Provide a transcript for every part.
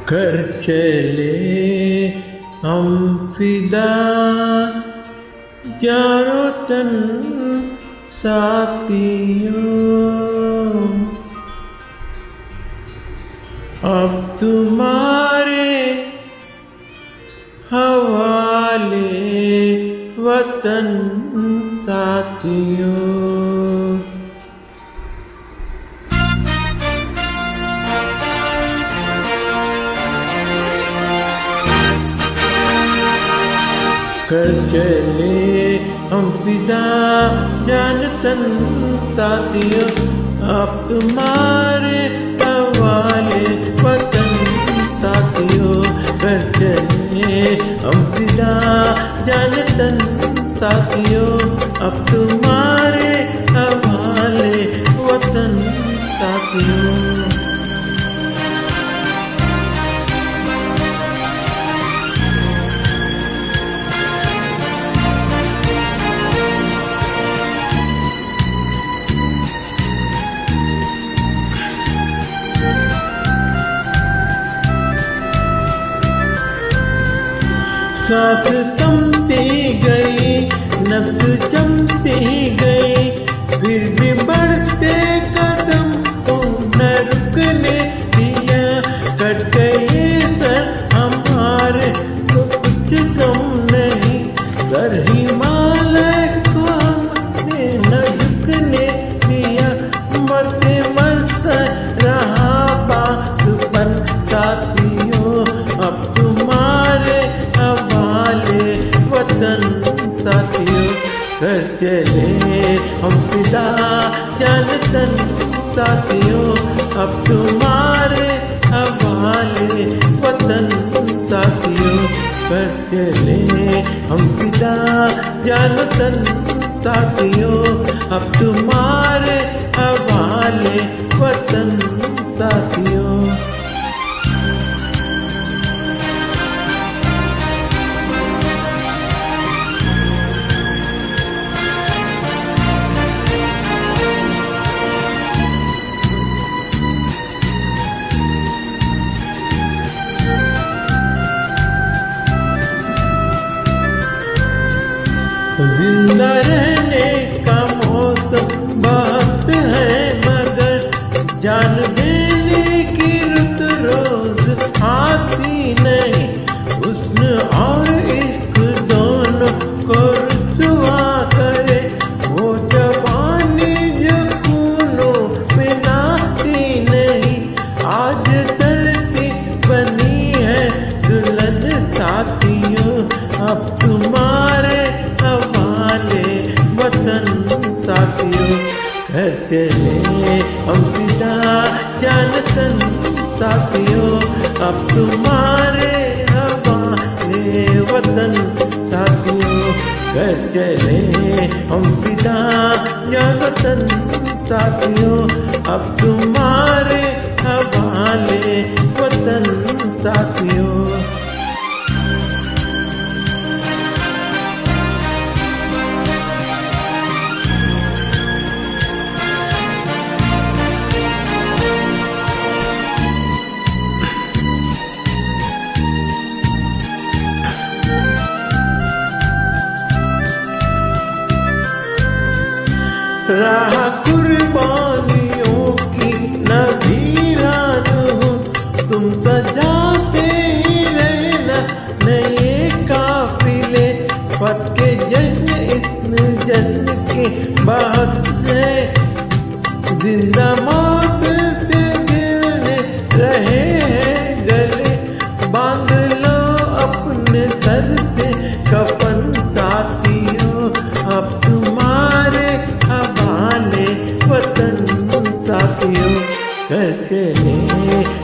कर चले हम फिदा जानो तन साथियों, अब तुम्हारे हवाले वतन साथियों। कर चले हम फिदा जान तन साथियों, अब तुम्हारे हवाले वतन साथियों। कर चले हम फिदा जान तन साथियों, अब तुम्हारे हवाले वतन साथियों। साथ थमती गई नब्ज़ जमती गई, फिर भी बढ़ते कदम को न रुकने दिया। कट गए सर हमारे तो कुछ कम नहीं, सर हिमालय को हमने न झुकने दिया। मरते मरते रहा बातपन साथियों, अब तुम्हारे वतन साथियों। कर चले हम फिदा जान तन साथियों, अब तुम्हारे हवाले वतन साथियों। कर चले हम फिदा जान तन साथियों, अब तुम्हारे हवाले वतन साथियों। जिंदा रहने का मौसम बहुत है, मगर जान देने की रुत रोज आती नहीं। हुस्न और इश्क दोनों को रुसवा करे, वो जवानी जो खूनों में नाती नहीं। आज धरती बनी है दुल्हन साथियों, अब तुम्हारे वतन साथियों। कर चले हम फिदा जान तन साथियों, अब तुम्हारे हवाले वतन साथियों। कर चले हम फिदा जान तन साथियों, अब तुम्हारे हवाले वतन साथियों। राह कुर्बानियों की न वीरान हूँ, तुम सजाते ही रहना नए काफिले। पक्के जश्न इस्म जश्न के बहुत है, जिंदा मौत से गिरने रहे हैं गले। बांध लो अपने सर से कफन साथियों, अब तुम्हारे हवाले वतन साथियों। कर चले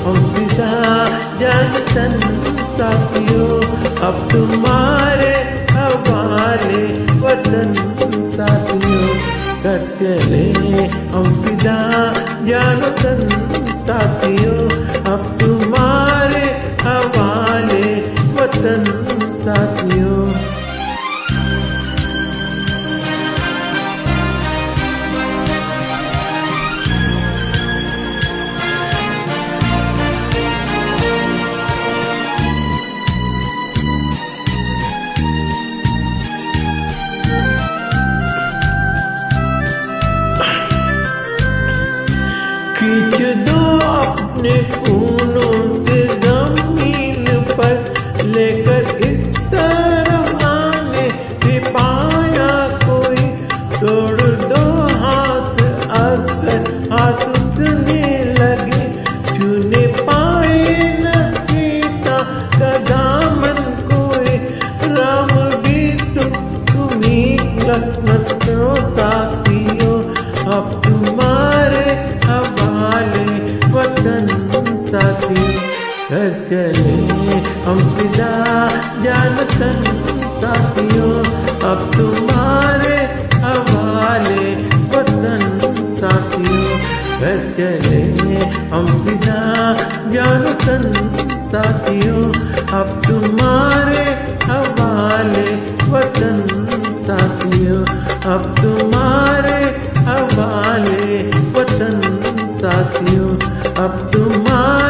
हम फिदा जान तन साथियों, अब तुम्हारे हवाले वतन साथियों। कर चले हम फिदा जान तन साथियों, अब तुम्हारे हवाले वतन साथियों। अपने खूनों से जमीन पर लेकर इस तरफ आने भी पाया कोई। तोड़ दो हाथ अगर हाथ उठने लगे, छूने पाए न सीता का दामन कोई। राम भी तुम्ही लक्ष्मण तो साथियों, अब तुम्हारे हवाले वतन साथियों। कर चले हम फिदा जान तन साथियों, अब तुम्हारे हवाले वतन साथियों। कर चले हम फिदा जान तन साथियों, अब तुम्हारे हवाले वतन साथियों। अब तुम्हारे हवाले वतन साथियों, अब तुम्हारे